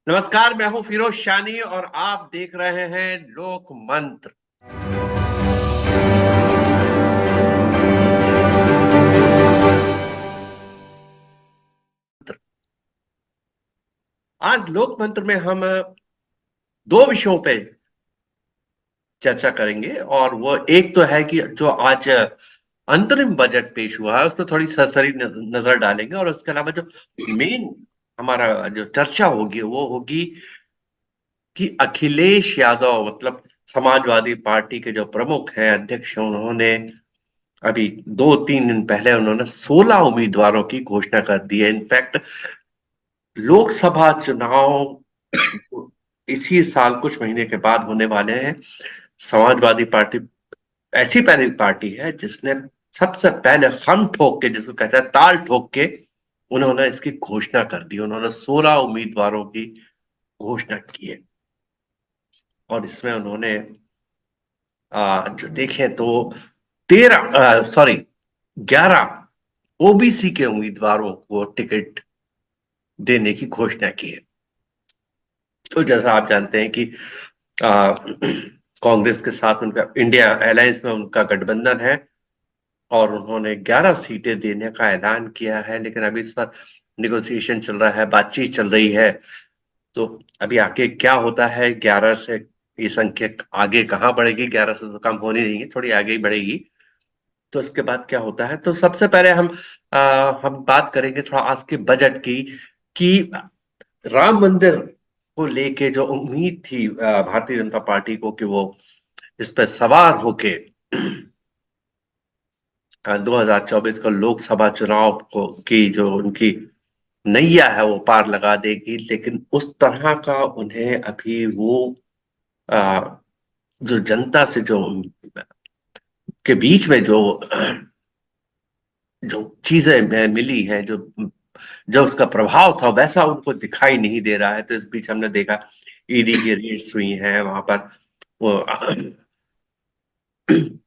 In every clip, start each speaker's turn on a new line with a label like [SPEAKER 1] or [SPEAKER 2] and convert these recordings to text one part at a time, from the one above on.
[SPEAKER 1] नमस्कार, मैं हूं फिरोज शानी और आप देख रहे हैं लोक मंत्र। आज लोक मंत्र में हम दो विषयों पे चर्चा करेंगे और वो एक तो है कि जो आज अंतरिम बजट पेश हुआ है उस पर थोड़ी सरसरी नजर डालेंगे और उसके अलावा जो मेन हमारा जो चर्चा होगी वो होगी कि अखिलेश यादव मतलब समाजवादी पार्टी के जो प्रमुख हैं, अध्यक्ष हैं, उन्होंने अभी 2-3 दिन पहले उन्होंने 16 उम्मीदवारों की घोषणा कर दी है। इनफैक्ट लोकसभा चुनाव इसी साल कुछ महीने के बाद होने वाले हैं। समाजवादी पार्टी ऐसी पहली पार्टी है जिसने सबसे पहले खम ठोक के, जिसको कहते हैं ताल ठोक के, उन्होंने इसकी घोषणा कर दी। उन्होंने 16 उम्मीदवारों की घोषणा की है और इसमें उन्होंने जो देखें तो 11 ओबीसी के उम्मीदवारों को टिकट देने की घोषणा की है। तो जैसा आप जानते हैं कि आ, कांग्रेस के साथ उनका इंडिया अलायंस में उनका गठबंधन है और उन्होंने 11 सीटें देने का ऐलान किया है, लेकिन अभी इस पर निगोसिएशन चल रहा है, बातचीत चल रही है। तो अभी आगे क्या होता है, 11 से ये संख्या आगे कहाँ बढ़ेगी? 11 से तो कम होनी नहीं है, थोड़ी आगे ही बढ़ेगी। तो इसके बाद क्या होता है, तो सबसे पहले हम बात करेंगे थोड़ा आज के बजट की कि राम मंदिर को लेके जो उम्मीद थी भारतीय जनता पार्टी को कि वो इस पर सवार होके 2024 का लोकसभा चुनाव को की जो उनकी नैया है वो पार लगा देगी, लेकिन उस तरह का उन्हें अभी वो आ, जो जनता से जो के बीच में जो चीजें मिली हैं, जो जो उसका प्रभाव था वैसा उनको दिखाई नहीं दे रहा है। तो इस बीच हमने देखा ईडी की रेड्स हुई हैं वहां पर, वो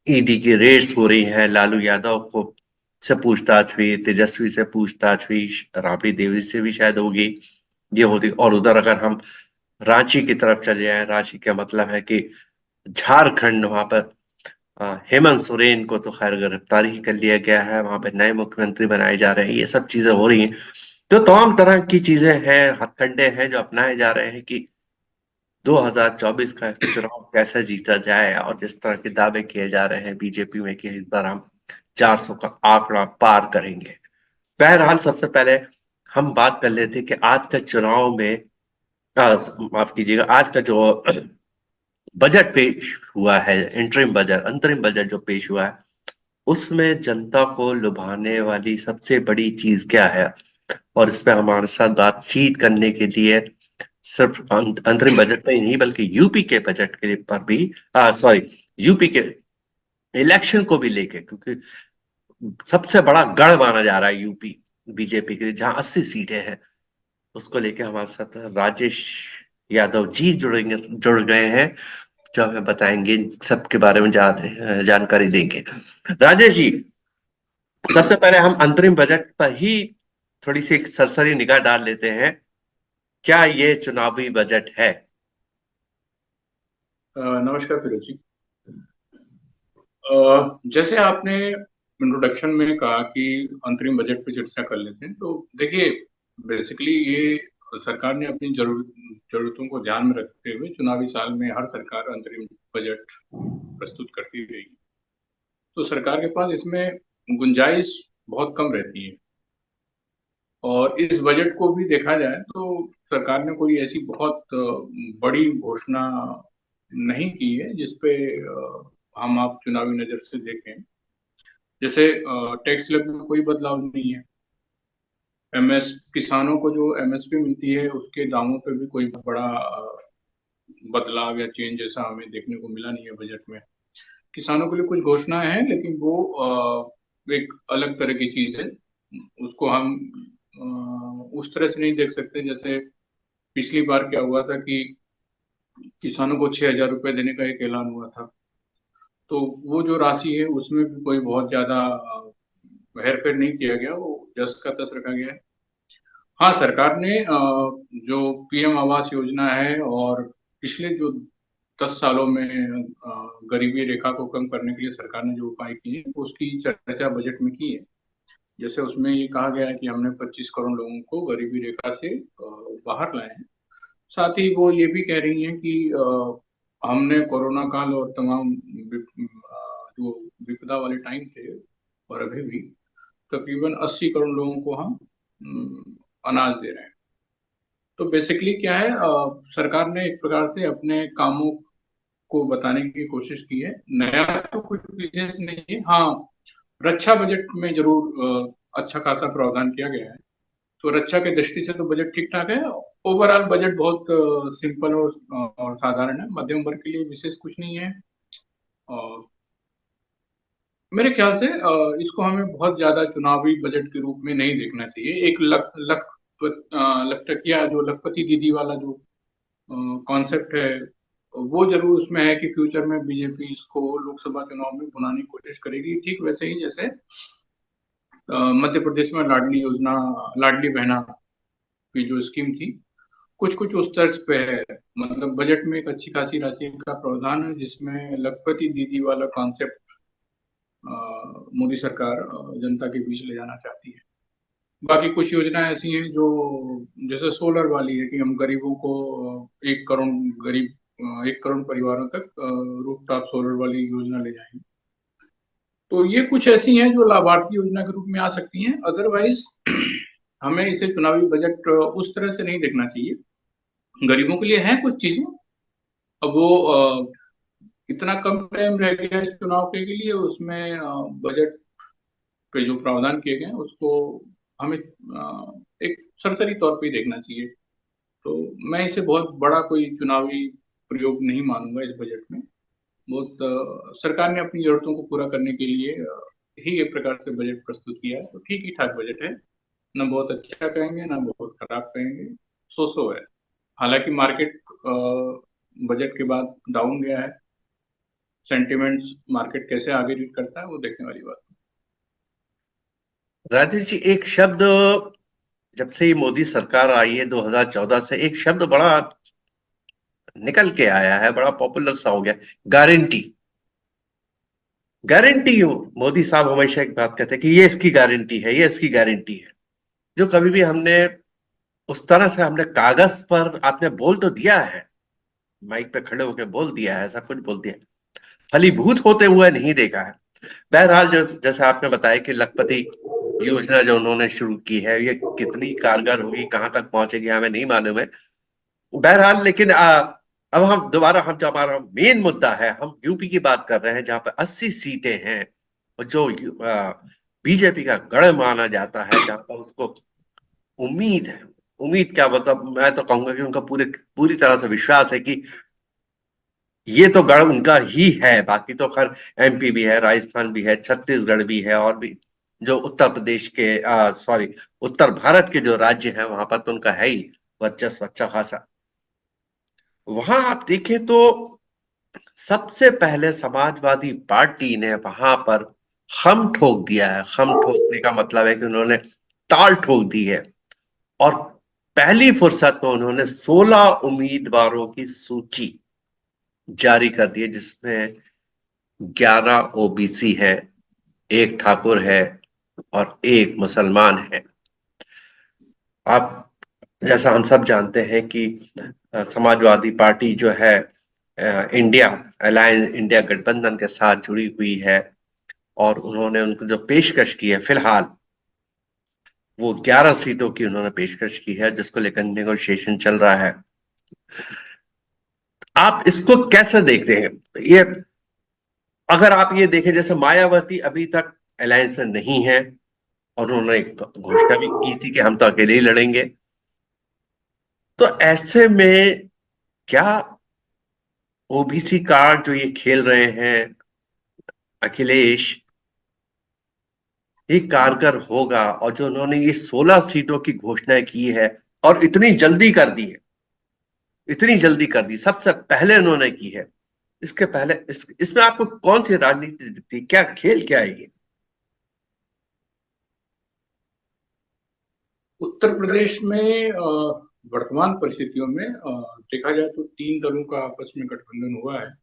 [SPEAKER 1] ईडी की रेड्स हो रही हैं, लालू यादव को से पूछताछ हुई, तेजस्वी से पूछताछ हुई, राबड़ी देवी से भी शायद होगी, ये होती। और उधर अगर हम रांची की तरफ चले जाएं, रांची का मतलब है कि झारखंड, वहां पर हेमंत सोरेन को तो खैर गिरफ्तार ही कर लिया गया है, वहां पे नए मुख्यमंत्री बनाए जा रहे हैं, ये सब चीजें हो रही हैं। तो तमाम तरह की चीजें हैं, हथकंडे हैं जो अपनाए जा रहे हैं कि 2024 का चुनाव कैसे जीता जाए। और जिस तरह के दावे किए जा रहे हैं बीजेपी में कि इस बार हम 400 का आंकड़ा पार करेंगे। बहरहाल सबसे पहले हम बात कर लेते हैं कि आज का चुनाव में माफ कीजिएगा, आज का जो बजट पेश हुआ है, इंटरिम बजट, अंतरिम बजट जो पेश हुआ है, उसमें जनता को लुभाने वाली सबसे बड़ी चीज क्या है? और इस पे हमारे साथ बातचीत करने के लिए सिर्फ अंतरिम बजट पे ही नहीं बल्कि यूपी के बजट के पर भी, सॉरी, यूपी के इलेक्शन को भी लेके, क्योंकि सबसे बड़ा गढ़ माना जा रहा है यूपी बीजेपी के लिए, जहां 80 सीटें हैं, उसको लेके हमारे साथ राजेश यादव जी जुड़ गए हैं, जो हमें बताएंगे, इन सबके बारे में जानकारी देंगे। राजेश जी, सबसे पहले हम अंतरिम बजट पर ही थोड़ी सी एक सरसरी निगाह डाल लेते हैं। क्या ये चुनावी बजट है?
[SPEAKER 2] नमस्कार फिरोज जी। जैसे आपने इंट्रोडक्शन में कहा कि अंतरिम बजट पे चर्चा कर लेते हैं, तो देखिए, बेसिकली ये सरकार ने अपनी जरूरतों को ध्यान में रखते हुए चुनावी साल में हर सरकार अंतरिम बजट प्रस्तुत करती रहेगी। तो सरकार के पास इसमें गुंजाइश बहुत कम रहती है। और इस बजट को भी देखा जाए तो सरकार ने कोई ऐसी बहुत बड़ी घोषणा नहीं की है जिसपे हम आप चुनावी नजर से देखें। जैसे टैक्स स्लैब में कोई बदलाव नहीं है। एमएस किसानों को जो एमएसपी मिलती है उसके दामों पे भी कोई बड़ा बदलाव या चेंज ऐसा हमें देखने को मिला नहीं है बजट में। किसानों के लिए कुछ घोषणाएं हैं, लेकिन वो एक अलग तरह की चीज है। उसको हम उस तरह से नहीं देख सकते जैसे पिछली बार क्या हुआ था कि किसानों को 6,000 रुपए देने का एक ऐलान हुआ था। तो वो जो राशि है उसमें भी कोई बहुत ज्यादा हेरफेर नहीं किया गया, वो जस का तस रखा गया है। हाँ, सरकार ने जो पीएम आवास योजना है और पिछले जो 10 सालों में गरीबी रेखा को कम करने के लिए सरकार ने जो उपाय किए हैं, उसकी चर्चा बजट में की है। जैसे उसमें ये कहा गया है कि हमने 25 करोड़ लोगों को गरीबी रेखा से बाहर लाए हैं। साथ ही वो ये भी कह रही हैं कि हमने कोरोना काल और तमाम जो विपदा वाले टाइम थे और अभी भी तकरीबन 80 करोड़ लोगों को हम अनाज दे रहे हैं। तो बेसिकली क्या है, सरकार ने एक प्रकार से अपने कामों को बताने की कोशिश की है। नया तो कुछ विशेष नहीं है। हाँ, रक्षा बजट में जरूर अच्छा खासा प्रावधान किया गया है। तो रक्षा की दृष्टि से तो बजट ठीक ठाक है। ओवरऑल बजट बहुत सिंपल और साधारण है। मध्यम वर्ग के लिए विशेष कुछ नहीं है। और मेरे ख्याल से इसको हमें बहुत ज्यादा चुनावी बजट के रूप में नहीं देखना चाहिए। एक लखटकिया जो लखपति दीदी वाला जो कॉन्सेप्ट है, वो जरूर उसमें है कि फ्यूचर में बीजेपी इसको लोकसभा चुनाव में बुलाने की कोशिश करेगी, ठीक वैसे ही जैसे मध्य प्रदेश में लाडली योजना, लाडली बहना की जो स्कीम थी, कुछ कुछ उस तर्ज पे है। मतलब बजट में एक अच्छी खासी राशि का प्रावधान है जिसमें लखपति दीदी वाला कॉन्सेप्ट मोदी सरकार जनता के बीच ले जाना चाहती है। बाकी कुछ योजनाएं ऐसी हैं जो जैसे सोलर वाली है कि हम गरीबों को 1 करोड़ गरीब 1 करोड़ परिवारों तक रूफटॉप सोलर वाली योजना ले जाएंगे। तो ये कुछ ऐसी हैं जो लाभार्थी योजना के रूप में आ सकती हैं। अदरवाइज हमें इसे चुनावी बजट उस तरह से नहीं देखना चाहिए। गरीबों के लिए है कुछ चीजें। अब वो इतना कम टाइम रह गया है चुनाव के लिए, उसमें बजट पे जो प्रावधान किए गए हैं उसको हमें एक सरसरी तौर पे ही देखना चाहिए। तो मैं इसे बहुत बड़ा कोई चुनावी प्रयोग नहीं मानूंगा इस बजट में। बहुत सरकार ने अपनी जरूरतों को पूरा करने के लिए ही एक प्रकार से बजट प्रस्तुत किया है। तो ठीक ही ठाक बजट है। न बहुत अच्छा कहेंगे ना बहुत खराब कहेंगे, सो सो है। हालांकि मार्केट बजट के बाद डाउन गया है। सेंटिमेंट्स मार्केट कैसे आगे रीड करता है वो देखने वाली बात है।
[SPEAKER 1] राजेश जी, एक शब्द जब से ये मोदी सरकार आई है 2014 से, एक शब्द बड़ा निकल के आया है, बड़ा पॉपुलर सा हो गया, गारंटी। गारंटी हो, मोदी साहब हमेशा एक बात कहते हैं कि ये इसकी गारंटी है, ये इसकी गारंटी है। जो कभी भी हमने उस तरह से हमने कागज पर आपने बोल तो दिया है, माइक पे खड़े होकर बोल दिया है, ऐसा कुछ बोल दिया है, फलीभूत होते हुए नहीं देखा है। बहरहाल जो जैसे आपने बताया कि लखपति योजना जो उन्होंने शुरू की है, ये कितनी कारगर होगी, कहां तक पहुंचेगी, हमें नहीं मालूम है। बहरहाल लेकिन अब हम दोबारा, हम जो हमारा मेन मुद्दा है, हम यूपी की बात कर रहे हैं जहां पे 80 सीटें हैं और जो बीजेपी का गढ़ माना जाता है, जहां पर उसको उम्मीद है, उम्मीद क्या मतलब, मैं तो कहूंगा कि उनका पूरी तरह से विश्वास है कि ये तो गढ़ उनका ही है। बाकी तो खैर एमपी भी है, राजस्थान भी है, छत्तीसगढ़ भी है, और भी जो उत्तर प्रदेश के सॉरी उत्तर भारत के जो राज्य हैं वहां पर तो उनका है ही वर्चस्व अच्छा खासा। वहां आप देखें तो सबसे पहले समाजवादी पार्टी ने वहां पर खम ठोक दिया है। खम ठोकने का मतलब है कि उन्होंने ताल ठोक दी है, और पहली फुर्सत में उन्होंने 16 उम्मीदवारों की सूची जारी कर दी है, जिसमें 11 ओबीसी है, एक ठाकुर है और एक मुसलमान है। आप जैसा हम सब जानते हैं कि समाजवादी पार्टी जो है इंडिया अलायंस, इंडिया गठबंधन के साथ जुड़ी हुई है, और उन्होंने उनको जो पेशकश की है फिलहाल, वो 11 सीटों की उन्होंने पेशकश की है, जिसको लेकर नेगोशिएशन चल रहा है। आप इसको कैसे देखते हैं? ये अगर आप ये देखें, जैसे मायावती अभी तक अलायंस में नहीं है, और उन्होंने एक तो घोषणा भी की थी कि हम तो अकेले ही लड़ेंगे। तो ऐसे में क्या ओबीसी कार्ड जो ये खेल रहे हैं अखिलेश, ये कारगर होगा? और जो उन्होंने ये 16 सीटों की घोषणा की है और इतनी जल्दी कर दी है, इतनी जल्दी कर दी, सबसे पहले उन्होंने की है, इसके पहले इसमें आपको कौन सी राजनीति दिखती है? क्या खेल क्या है ये?
[SPEAKER 2] उत्तर प्रदेश में वर्तमान परिस्थितियों में देखा जाए तो 3 दलों का आपस में गठबंधन हुआ है।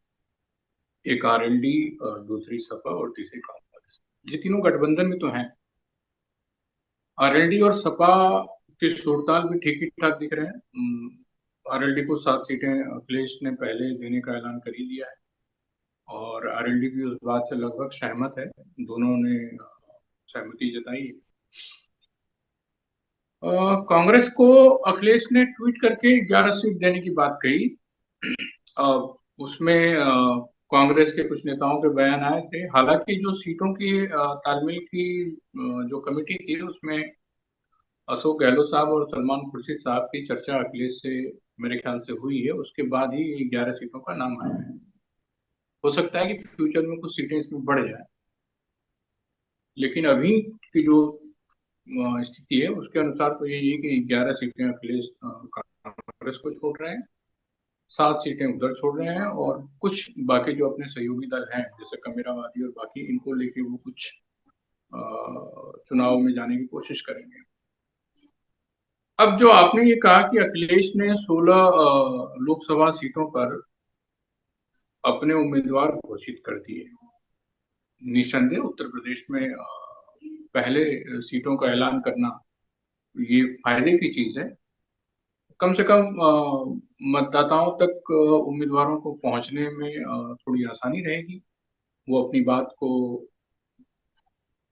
[SPEAKER 2] एक आरएलडी, दूसरी सपा और तीसरी कांग्रेस। ये तीनों गठबंधन में तो हैं। आरएलडी और सपा के सूरताल भी ठीक ही ठाक दिख रहे हैं। आरएलडी को 7 सीटें अखिलेश ने पहले देने का ऐलान कर ही दिया है और आरएलडी भी उस बात से लगभग सहमत है। दोनों ने सहमति जताई है। कांग्रेस को अखिलेश ने ट्वीट करके 11 सीट देने की बात कही। उसमें कांग्रेस के कुछ नेताओं के बयान आए थे। हालांकि जो सीटों की तालमेल की जो कमेटी थी उसमें अशोक गहलोत साहब और सलमान खुर्शीद साहब की चर्चा अखिलेश से मेरे ख्याल से हुई है। उसके बाद ही 11 सीटों का नाम आया है। हो सकता है कि फ्यूचर में कुछ सीटें इसमें बढ़ जाए, लेकिन अभी की जो स्थिति है उसके अनुसार तो यही है कि 11 सीटें अखिलेश कांग्रेस को छोड़ रहे हैं, 7 सीटें उधर छोड़ रहे हैं और कुछ बाकी जो अपने सहयोगी दल हैं जैसे कमेरावादी और बाकी, इनको लेके वो कुछ चुनाव में जाने की कोशिश करेंगे। अब जो आपने ये कहा कि अखिलेश ने 16 लोकसभा सीटों पर अपने उम्मीदवार घोषित कर दिए। निसंदेह उत्तर प्रदेश में पहले सीटों का ऐलान करना ये फायदे की चीज है। कम से कम मतदाताओं तक उम्मीदवारों को पहुंचने में थोड़ी आसानी रहेगी। वो अपनी बात को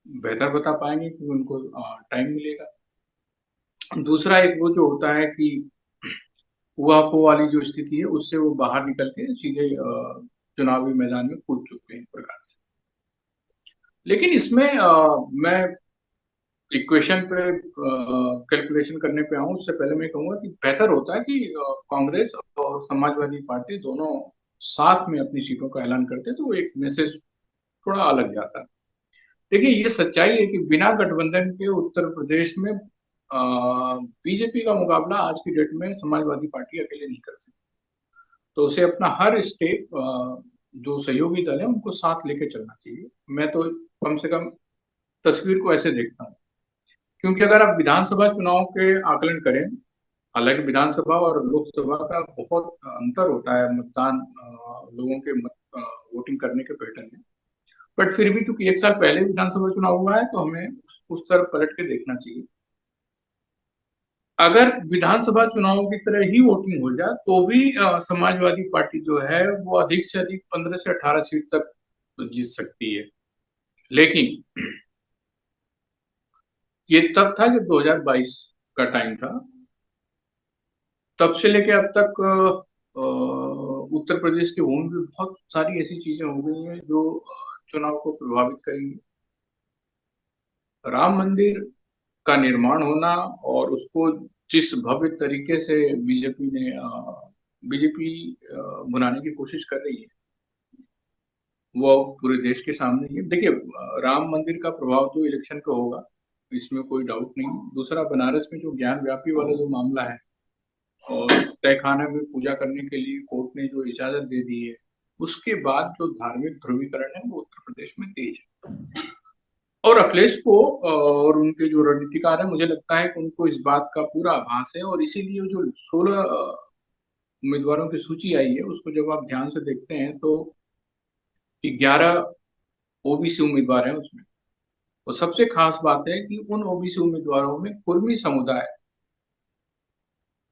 [SPEAKER 2] बेहतर बता पाएंगे कि उनको टाइम मिलेगा। दूसरा एक वो जो होता है कि हुआपो वाली जो स्थिति है उससे वो बाहर निकल के सीधे चुनावी मैदान में कूद चुके हैं एक प्रकार से। लेकिन इसमें मैं इक्वेशन पे कैलकुलेशन करने पे आऊं उससे पहले मैं कहूंगा कि बेहतर होता है कि कांग्रेस और समाजवादी पार्टी दोनों साथ में अपनी सीटों का ऐलान करते तो एक मैसेज थोड़ा अलग जाता है। देखिए, ये सच्चाई है कि बिना गठबंधन के उत्तर प्रदेश में बीजेपी का मुकाबला आज की डेट में समाजवादी पार्टी अकेले नहीं कर सकती। तो उसे अपना हर स्टेट जो सहयोगी दल है उनको साथ लेके चलना चाहिए। मैं तो कम से कम तस्वीर को ऐसे देखता हूँ, क्योंकि अगर आप विधानसभा चुनाव के आकलन करें, हालांकि विधानसभा और लोकसभा का बहुत अंतर होता है मतदान लोगों के वोटिंग करने के पैटर्न में, बट फिर भी चूंकि 1 साल पहले विधानसभा चुनाव हुआ है तो हमें उस तरफ पलट के देखना चाहिए। अगर विधानसभा चुनाव की तरह ही वोटिंग हो जाए तो भी समाजवादी पार्टी जो है वो अधिक से अधिक 15 से 18 सीट तक जीत सकती है। लेकिन ये तब था जब 2022 का टाइम था। तब से लेके अब तक उत्तर प्रदेश के भूमि में बहुत सारी ऐसी चीजें हो गई हैं जो चुनाव को प्रभावित करेंगी। राम मंदिर का निर्माण होना और उसको जिस भव्य तरीके से बीजेपी बनाने की कोशिश कर रही है वो पूरे देश के सामने ही है। देखिए, राम मंदिर का प्रभाव तो इलेक्शन पे होगा, इसमें कोई डाउट नहीं। दूसरा, बनारस में जो ज्ञान व्यापी वाला जो मामला है और तहखाना में पूजा करने के लिए कोर्ट ने जो इजाजत दे दी है, उसके बाद जो धार्मिक ध्रुवीकरण है वो उत्तर प्रदेश में तेज है। और अखिलेश को और उनके जो रणनीतिकार है, मुझे लगता है कि उनको इस बात का पूरा आभास है और इसीलिए जो 16 उम्मीदवारों की सूची आई है उसको जब आप ध्यान से देखते हैं तो 11 ओबीसी उम्मीदवार हैं उसमें। और सबसे खास बात है कि उन ओबीसी उम्मीदवारों में कुर्मी समुदाय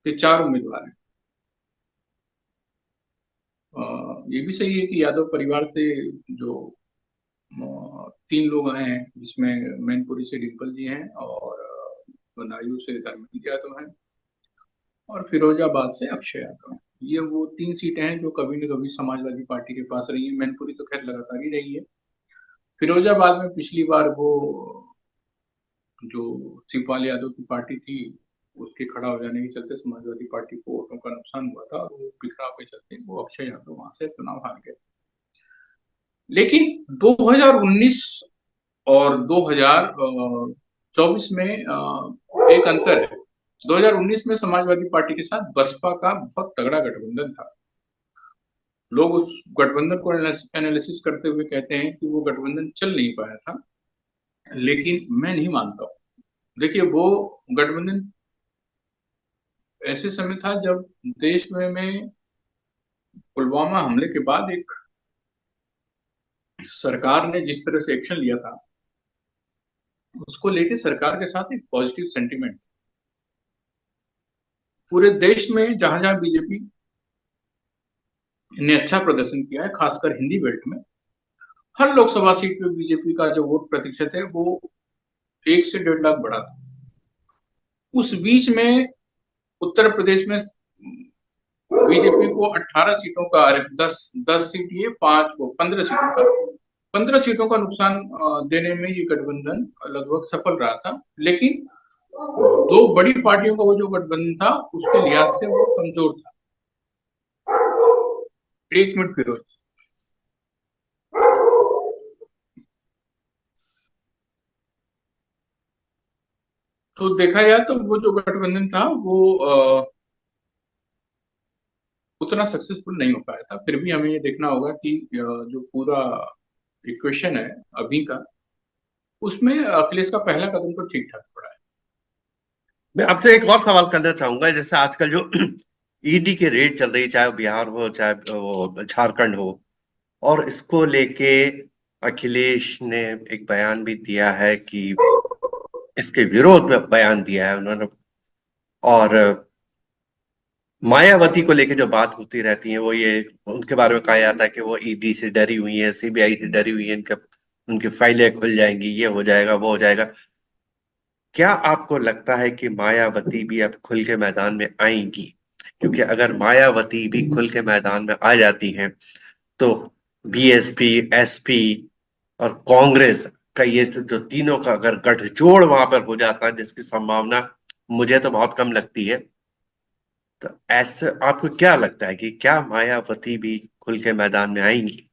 [SPEAKER 2] के 4 उम्मीदवार हैं। ये भी सही है कि यादव परिवार से जो 3 लोग आए हैं, जिसमें मैनपुरी से डिम्पल जी हैं और बदायूं से धर्मेंद्र यादव हैं और फिरोजाबाद से अक्षय यादव हैं। ये वो 3 सीटें हैं जो कभी न कभी समाजवादी पार्टी के पास रही है। मैनपुरी तो खैर लगातार ही रही है। फिरोजाबाद में पिछली बार वो जो शिवपाल यादव की पार्टी थी उसके खड़ा हो जाने के चलते समाजवादी पार्टी को वोटों का नुकसान हुआ था और वो बिखराव के चलते वो अक्षय यादव वहां से चुनाव हार गए। लेकिन 2019 और 2024 में एक अंतर है। 2019 में समाजवादी पार्टी के साथ बसपा का बहुत तगड़ा गठबंधन था। लोग उस गठबंधन को एनालिसिस करते हुए कहते हैं कि वो गठबंधन चल नहीं पाया था, लेकिन मैं नहीं मानता हूँ। देखिए वो गठबंधन ऐसे समय था जब देश में पुलवामा हमले के बाद एक सरकार ने जिस तरह से एक्शन लिया था, उसको लेके सरकार के साथ एक पॉजिटिव सेंटिमेंट पूरे देश में, जहां जहां बीजेपी ने अच्छा प्रदर्शन किया है, खासकर हिंदी बेल्ट में हर लोकसभा सीट पे बीजेपी का जो वोट प्रतिशत है वो 1 से 1.5 लाख बढ़ा था। उस बीच में उत्तर प्रदेश में बीजेपी को 18 सीटों का, अरे 10 सीट, ये 5 को 15 सीटों का नुकसान देने में ये गठबंधन लगभग सफल रहा था। लेकिन दो बड़ी पार्टियों का वो जो गठबंधन था उसके लिहाज से वो कमजोर था। एक मिनट फिरोज। तो देखा जाए तो वो जो गठबंधन था वो उतना सक्सेसफुल नहीं हो पाया था। फिर भी हमें ये देखना होगा कि जो पूरा इक्वेशन है अभी का, उसमें अखिलेश का पहला कदम तो ठीक ठाक पड़ा है।
[SPEAKER 1] मैं आपसे एक और सवाल करना चाहूंगा। जैसे आजकल जो ईडी की रेड चल रही, चाहे वो बिहार हो चाहे वो झारखंड हो, और इसको लेके अखिलेश ने एक बयान भी दिया है कि इसके विरोध में बयान दिया है उन्होंने। और मायावती को लेके जो बात होती रहती है वो ये, उनके बारे में कहा जाता है कि वो ईडी से डरी हुई है, सीबीआई से डरी हुई है, इनके उनकी फाइलें खुल जाएंगी, ये हो जाएगा वो हो जाएगा। क्या आपको लगता है कि मायावती भी अब खुल के मैदान में आएंगी? क्योंकि अगर मायावती भी खुल के मैदान में आ जाती हैं तो बीएसपी, एसपी और कांग्रेस का ये जो तीनों का अगर गठजोड़ वहां पर हो जाता है, जिसकी संभावना मुझे तो बहुत कम लगती है, तो ऐसे आपको क्या लगता है कि क्या मायावती भी खुल के मैदान में आएंगी?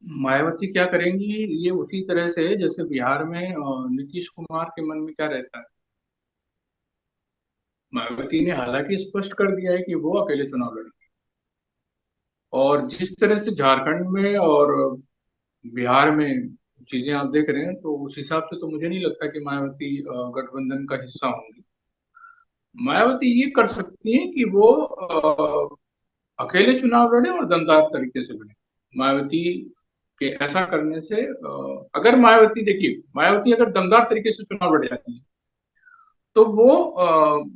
[SPEAKER 2] मायावती क्या करेंगी, ये उसी तरह से है जैसे बिहार में नीतीश कुमार के मन में क्या रहता है। मायावती ने हालांकि स्पष्ट कर दिया है कि वो अकेले चुनाव लड़ेंगे, और जिस तरह से झारखंड में और बिहार में चीजें आप देख रहे हैं, तो उस हिसाब से तो मुझे नहीं लगता कि मायावती गठबंधन का हिस्सा होंगी। मायावती ये कर सकती हैं कि वो अकेले चुनाव लड़े और दमदार तरीके से लड़े। मायावती के ऐसा करने से अगर मायावती, देखिए मायावती अगर दमदार तरीके से चुनाव लड़ जाती है तो वो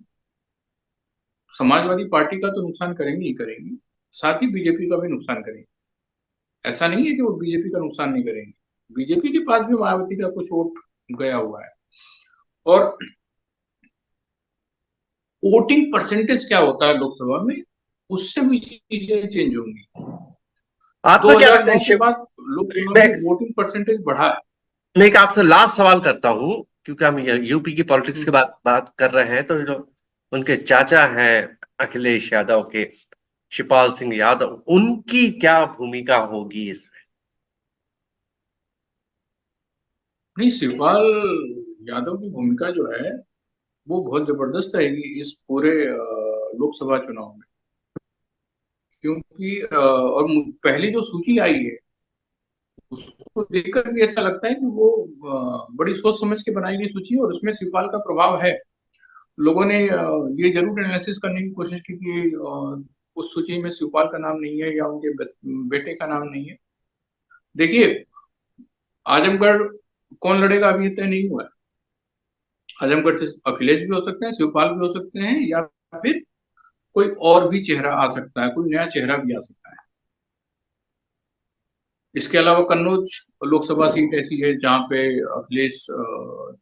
[SPEAKER 2] समाजवादी पार्टी का तो नुकसान करेंगी ही करेंगी, साथ ही बीजेपी का भी नुकसान करेंगी। ऐसा नहीं है कि वो बीजेपी का नुकसान नहीं करेंगे। बीजेपी के पास भी मायावती का कुछ वोट गया हुआ है। और वोटिंग परसेंटेज क्या होता है लोकसभा में, उससे भी चीजें चेंज होंगी।
[SPEAKER 1] आपको क्या लगता
[SPEAKER 2] 2009
[SPEAKER 1] है
[SPEAKER 2] के बाद लोकसभा
[SPEAKER 1] मैं
[SPEAKER 2] में वोटिंग परसेंटेज बढ़ा है।
[SPEAKER 1] मैं एक आपसे लास्ट सवाल करता हूं, क्योंकि हम यूपी की पॉलिटिक्स की
[SPEAKER 2] हम्म,
[SPEAKER 1] बात कर रहे हैं। तो जो उनके चाचा हैं अखिलेश यादव के, शिवपाल सिंह यादव, उनकी क्या भूमिका होगी इसमें?
[SPEAKER 2] नहीं, शिवपाल यादव की भूमिका जो है वो बहुत जबरदस्त रहेगी इस पूरे लोकसभा चुनाव में। क्योंकि और पहली जो सूची आई है उसको देखकर भी ऐसा लगता है कि वो बड़ी सोच समझ के बनाई गई सूची है, और उसमें शिवपाल का प्रभाव है। लोगों ने ये जरूर एनालिसिस करने की कोशिश की कि उस सूची में शिवपाल का नाम नहीं है या उनके बेटे का नाम नहीं है। देखिए, आजमगढ़ कौन लड़ेगा अभी तय नहीं हुआ है। आजमगढ़ से अखिलेश भी हो सकते हैं, शिवपाल भी हो सकते हैं, या फिर कोई और भी चेहरा आ सकता है, कोई नया चेहरा भी आ सकता है। इसके अलावा कन्नौज लोकसभा सीट ऐसी है जहां पे अखिलेश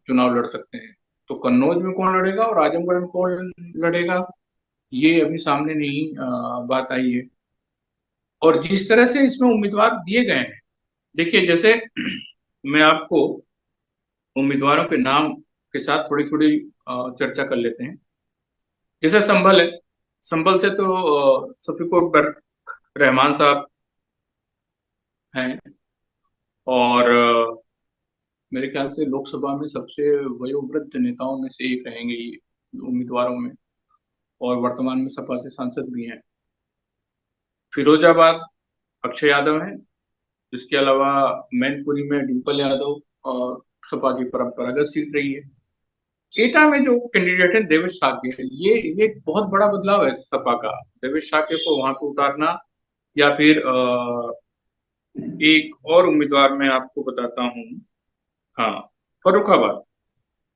[SPEAKER 2] चुनाव लड़ सकते हैं। तो कन्नौज में कौन लड़ेगा और आजमगढ़ में कौन लड़ेगा, ये अभी सामने नहीं बात आई है। और जिस तरह से इसमें उम्मीदवार दिए गए हैं, देखिए जैसे मैं आपको उम्मीदवारों के नाम के साथ थोड़ी थोड़ी चर्चा कर लेते हैं। जैसे संभल है, संभल से तो शफीकुर रहमान साहब हैं, और मेरे ख्याल से लोकसभा में सबसे वयोवृद्ध नेताओं में से एक रहेंगे ये उम्मीदवारों में, और वर्तमान में सपा से सांसद भी हैं। फिरोजाबाद अक्षय यादव हैं, इसके अलावा मैनपुरी में डिम्पल यादव सपा की परंपरागत सीट रही है। एटा में जो कैंडिडेट है देवेश साके, ये एक बहुत बड़ा बदलाव है सपा का। देवेश साके को वहां पे उतारना, या फिर एक और उम्मीदवार मैं आपको बताता हूँ, हाँ, फर्रुखाबाद,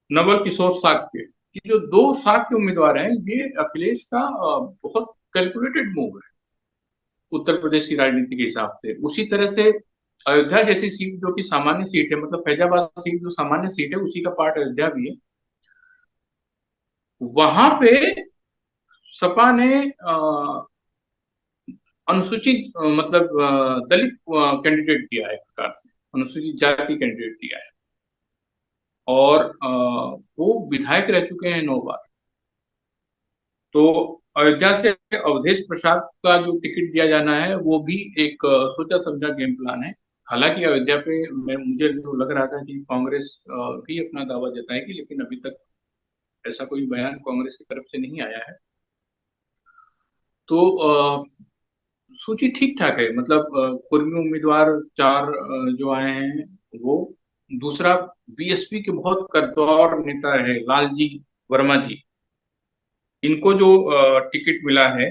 [SPEAKER 2] नवल किशोर साक्य। ये जो दो साक्य उम्मीदवार हैं, ये अखिलेश का बहुत कैलकुलेटेड मूव है उत्तर प्रदेश की राजनीति के हिसाब से। उसी तरह से अयोध्या जैसी सीट जो कि सामान्य सीट है, मतलब फैजाबाद सीट जो सामान्य सीट है, उसी का पार्ट अयोध्या भी है। वहां पे सपा ने अनुसूचित मतलब दलित कैंडिडेट दिया है, एक प्रकार से अनुसूचित जाति कैंडिडेट दिया है। और वो विधायक रह चुके हैं 9 बार। तो अयोध्या से अवधेश प्रसाद का जो टिकट दिया जाना है, वो भी एक सोचा समझा गेम प्लान है। हालांकि अयोध्या पे मुझे जो लग रहा था कि कांग्रेस भी अपना दावा जताएगी, लेकिन अभी तक ऐसा कोई बयान कांग्रेस की तरफ से नहीं आया है। तो सूची ठीक ठाक है, मतलब कुर्मी उम्मीदवार 4 जो आए हैं वो। दूसरा, बीएसपी के बहुत कद्दावर नेता है लालजी वर्मा जी, इनको जो टिकट मिला है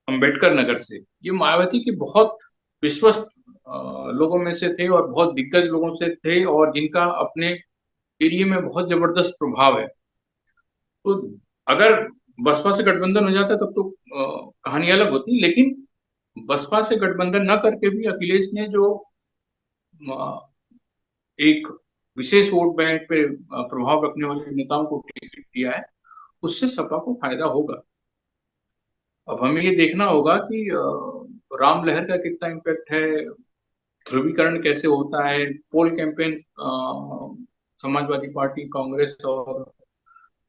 [SPEAKER 2] अंबेडकर नगर से, ये मायावती के बहुत विश्वस्त लोगों में से थे और बहुत दिग्गज लोगों से थे, और जिनका अपने एरिया में बहुत जबरदस्त प्रभाव है। तो अगर बसपा से गठबंधन हो जाता तब तो कहानी अलग होती, लेकिन बसपा से गठबंधन न करके भी अखिलेश ने जो एक विशेष वोट बैंक पे प्रभाव रखने वाले नेताओं को टिकट दिया है, उससे सपा को फायदा होगा। अब हमें ये देखना होगा कि राम लहर का कितना इम्पैक्ट है, ध्रुवीकरण कैसे होता है, पोल कैंपेन समाजवादी पार्टी, कांग्रेस और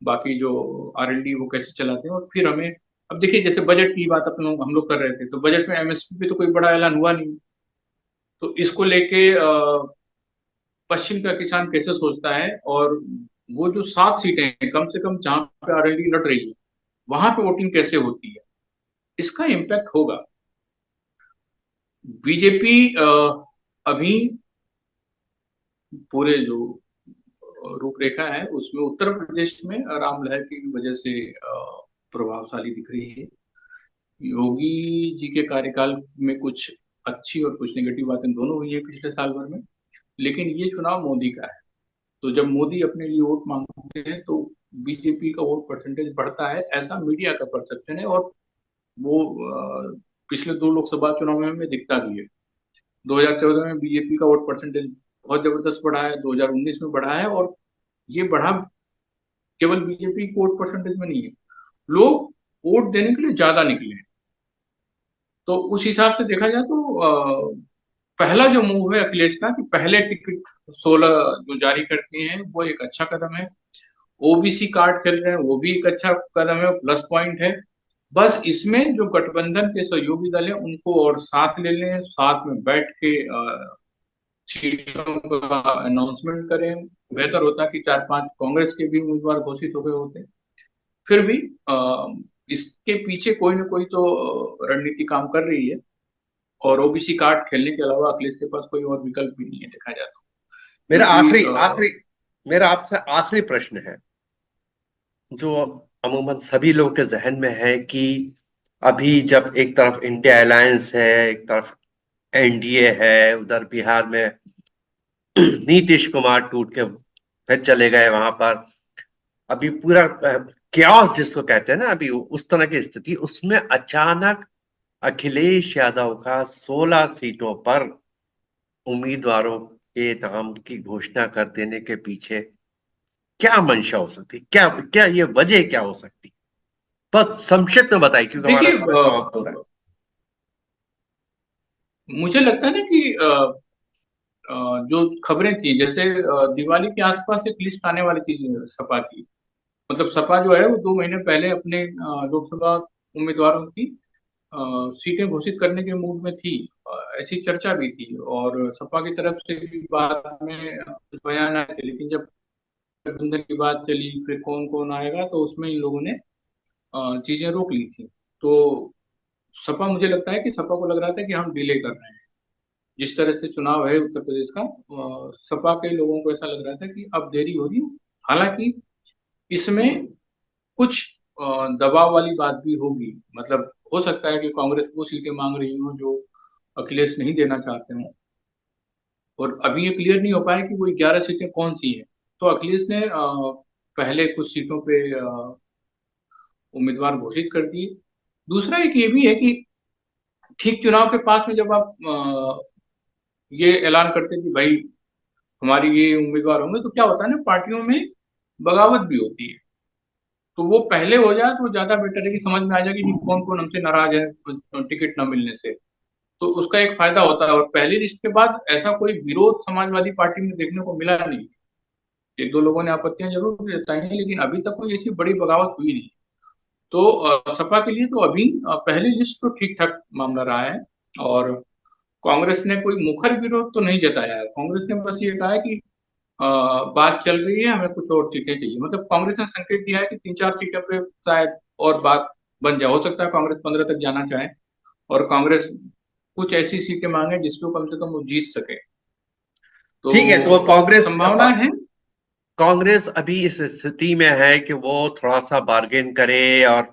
[SPEAKER 2] बाकी जो आरएलडी वो कैसे चलाते हैं। और फिर हमें, अब देखिए जैसे बजट की बात हम लोग कर रहे थे, तो बजट में एमएसपी पे तो कोई बड़ा ऐलान हुआ नहीं। तो इसको लेके पश्चिम का किसान कैसे सोचता है, और वो जो 7 सीटें हैं कम से कम जहां पे आरएलडी लड़ रही है, वहां पे वोटिंग कैसे होती है, इसका इम्पैक्ट होगा। बीजेपी अभी पूरे जो रूपरेखा है उसमें उत्तर प्रदेश में राम लहर की वजह से प्रभावशाली दिख रही है। योगी जी के कार्यकाल में कुछ अच्छी और कुछ नेगेटिव बातें दोनों हुई है पिछले साल भर में, लेकिन ये चुनाव मोदी का है। तो जब मोदी अपने लिए वोट मांगते हैं तो बीजेपी का वोट परसेंटेज बढ़ता है, ऐसा मीडिया का परसेप्शन है। और वो पिछले 2 लोकसभा चुनाव में हमें दिखता भी है। 2014 में बीजेपी का वोट परसेंटेज बहुत जबरदस्त बढ़ा है, 2019 में बढ़ा है, और ये बढ़ा केवल बीजेपी की वोट परसेंटेज में नहीं है, लोग वोट देने के लिए ज्यादा निकले हैं। तो उस हिसाब से देखा जाए तो पहला जो मूव है अखिलेश का, कि पहले टिकट 16 जो जारी करते हैं, वो एक अच्छा कदम है। ओबीसी कार्ड खेल रहे हैं, वो भी एक अच्छा कदम है, प्लस पॉइंट है। बस इसमें जो गठबंधन के सहयोगी दल है उनको और साथ ले लें, साथ में बैठ के सीटों का अनाउंसमेंट करें। बेहतर होता कि 4-5 कांग्रेस के भी उम्मीदवार घोषित हो गए होते। फिर भी इसके पीछे कोई ना कोई तो रणनीति काम कर रही है, और ओबीसी कार्ड खेलने के अलावा अखिलेश के पास कोई और विकल्प भी नहीं है देखा जाए तो।
[SPEAKER 1] मेरा
[SPEAKER 2] क्योंकि
[SPEAKER 1] आखिरी आखिरी मेरा आपसे आखिरी प्रश्न है, जो अमूमन सभी लोग के जहन में है कि अभी जब एक तरफ इंडिया अलायंस है, एक तरफ एनडीए है, उधर बिहार में नीतीश कुमार टूट के फिर चले गए वहां पर, अभी पूरा क्यास जिसको कहते हैं ना, अभी उस तरह की स्थिति, उसमें अचानक अखिलेश यादव का 16 सीटों पर उम्मीदवारों के नाम की घोषणा कर देने के पीछे क्या मंशा हो सकती, क्या क्या ये वजह क्या हो सकती? बस संक्षिप्त में बताइए क्योंकि हमारा
[SPEAKER 2] देखिए,
[SPEAKER 1] समय समाप्त हो रहा है।
[SPEAKER 2] मुझे लगता है ना कि जो खबरें थी, जैसे दिवाली के आसपास एक लिस्ट आने वाली थी सपा की। मतलब सपा जो है वो 2 महीने पहले अपने लोकसभा उम्मीदवारों की सीटें घोषित करने के मूड में थी। ऐसी चर्चा भी थी, और सपा की तरफ से भी बाद में कुछ बयान आए थे। लेकिन जब गठबंधन की बात चली, फिर कौन कौन आएगा, तो उसमें इन लोगों ने चीजें रोक ली थी। तो सपा, मुझे लगता है कि सपा को लग रहा था कि हम डिले कर रहे हैं, जिस तरह से चुनाव है उत्तर प्रदेश का, सपा के लोगों को ऐसा लग रहा था कि अब देरी हो रही है। हालांकि इसमें कुछ दबाव वाली बात भी होगी, मतलब हो सकता है कि कांग्रेस वो सीटें मांग रही हो जो अखिलेश नहीं देना चाहते हो, और अभी ये क्लियर नहीं हो पाया कि वो 11 सीटें कौन सी हैं। तो अखिलेश ने पहले कुछ सीटों पे उम्मीदवार घोषित कर दिए। दूसरा एक ये भी है कि ठीक चुनाव के पास में जब आप ये ऐलान करते हैं कि भाई हमारी ये उम्मीदवार होंगे, तो क्या होता है ना, पार्टियों में बगावत भी होती है। तो वो पहले हो जाए तो ज्यादा बेटर है कि समझ में आ जाए कि कौन कौन हमसे नाराज है टिकट न मिलने से। तो उसका एक फायदा होता है। और पहली लिस्ट के बाद ऐसा कोई विरोध समाजवादी पार्टी में देखने को मिला नहीं। एक दो लोगों ने आपत्तियां जरूर जताई हैं, लेकिन अभी तक कोई ऐसी बड़ी बगावत हुई नहीं। तो सपा के लिए तो अभी पहली लिस्ट तो ठीक ठाक मामला रहा है। और कांग्रेस ने कोई मुखर विरोध तो नहीं जताया है। कांग्रेस ने बस ये कहा है कि अ, बात चल रही है, हमें कुछ और सीटें चाहिए। मतलब कांग्रेस ने संकेत दिया है कि 3-4 सीटें पे शायद और बात बन जाए। हो सकता है कांग्रेस 15 तक जाना चाहे, और कांग्रेस कुछ ऐसी सीटें मांगे जिसको कम से कम वो जीत सके। तो
[SPEAKER 1] ठीक है, तो
[SPEAKER 2] संभावना है।
[SPEAKER 1] कांग्रेस अभी इस स्थिति में है कि वो थोड़ा सा बार्गेन करे और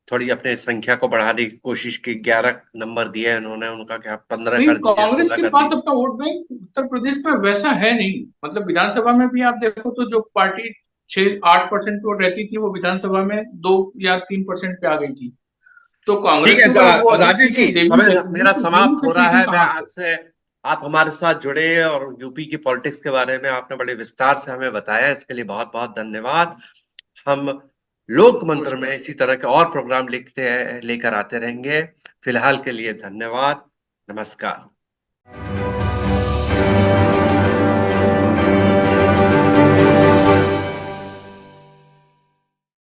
[SPEAKER 1] थोड़ी अपने संख्या को बढ़ाने की कोशिश की। 11 नंबर दिए हैं उन्होंने, उनका क्या 15
[SPEAKER 2] नहीं,
[SPEAKER 1] कर दीजिए,
[SPEAKER 2] कांग्रेस
[SPEAKER 1] 16
[SPEAKER 2] के
[SPEAKER 1] कर
[SPEAKER 2] पास
[SPEAKER 1] दीजिए।
[SPEAKER 2] अपना वोट बैंक उत्तर प्रदेश में वैसा है नहीं। मतलब विधानसभा में भी आप देखो तो जो पार्टी 6-8% वोट रहती थी, वो विधानसभा में 2 या 3% पे आ गई थी। तो
[SPEAKER 1] ठीक
[SPEAKER 2] कांग्रेस
[SPEAKER 1] है,
[SPEAKER 2] को अगर वो अधिक
[SPEAKER 1] राजेश जी,
[SPEAKER 2] सीटें देनी
[SPEAKER 1] समय
[SPEAKER 2] चाहिए
[SPEAKER 1] मेरा
[SPEAKER 2] तो देनी
[SPEAKER 1] समाप्त हो रहा
[SPEAKER 2] सकेगी
[SPEAKER 1] है। मैं
[SPEAKER 2] कहाँ से?
[SPEAKER 1] आपसे, आप हमारे साथ जुड़े और यूपी की पॉलिटिक्स के बारे में आपने बड़े विस्तार से हमें बताया, इसके लिए बहुत बहुत धन्यवाद। हम लोक मंत्र में
[SPEAKER 2] नमस्कार।
[SPEAKER 1] इसी तरह के और प्रोग्राम लेकर आते रहेंगे। फिलहाल के लिए धन्यवाद। नमस्कार।